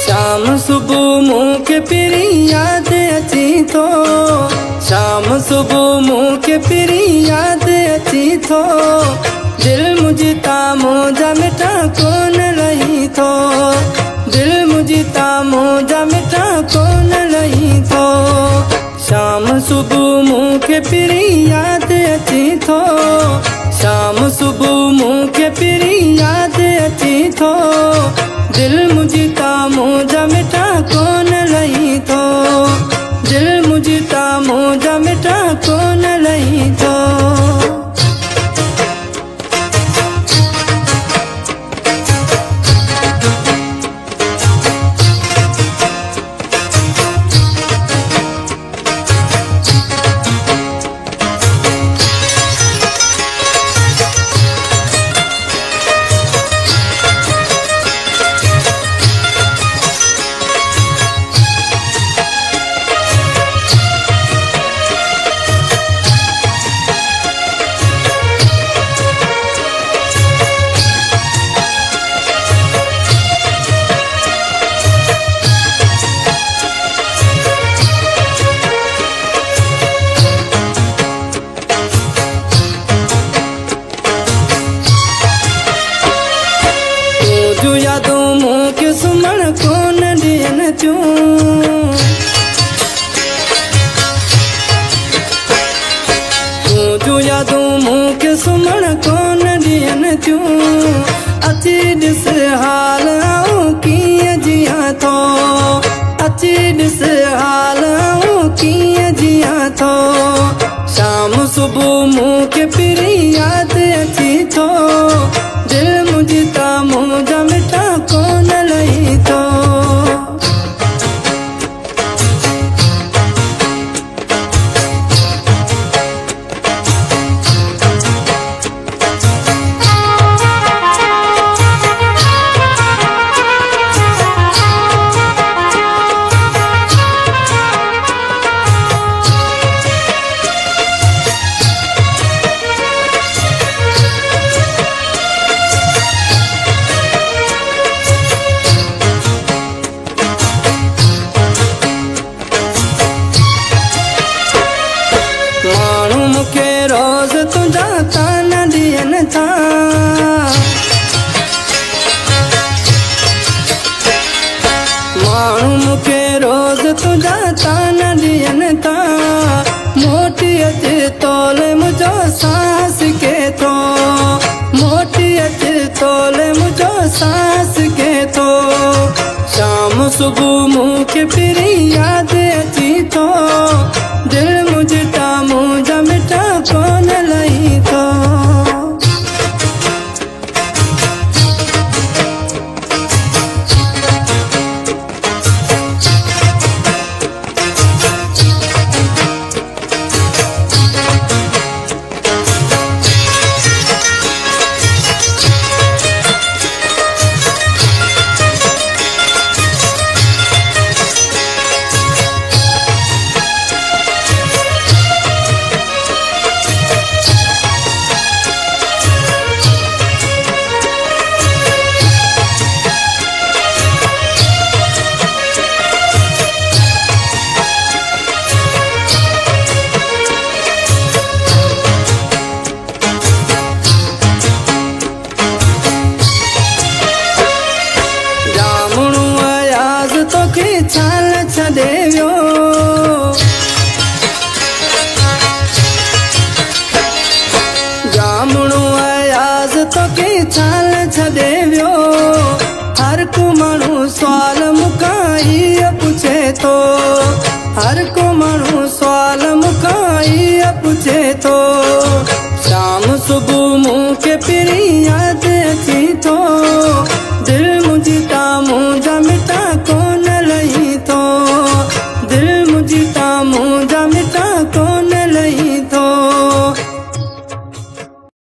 शाम सुबह मुँह के पिरी याद अची थो, शाम सुबह मुँह के पिरी याद अची थो, दिल मुझी तामो जा मिठा कोन रही थो, दिल मुझी तामो जा मिठा कोन रही थो। शाम सुबह मुँह के पिरी याद अची थो, शाम सुबह मुँह के पिरी याद अची थो, दिल मुझी तामो जा मिठा कोन रही थो, दिल मुझी तामो जा मिठा कोन रही थो। जो यादों मुँह के सुमण कोन ॾियन थियूं, जो यादों मुँह के सुमण कोन ॾियन थियूं, अची ॾिस हाल आऊं कीअं जियां थो, अची ॾिस हाल आऊं कीअं जियां थो। शाम सुबह मुँह के पिरी याद अची थो, दिल मुझी तामो जा मिठा कोन रही थो। माण्हू मूंखे रोज़ तुंहिंजा ताना ॾियनि था, माण्हू मूंखे रोज़ तुंहिंजा ताना ॾियनि था, मोटी अच तोले मुंहिंजो सांस के थो, मोटी अच तोले मुंहिंजो सांस के थो। शाम सुबह मुँह के पिरी याद अची थो, दिल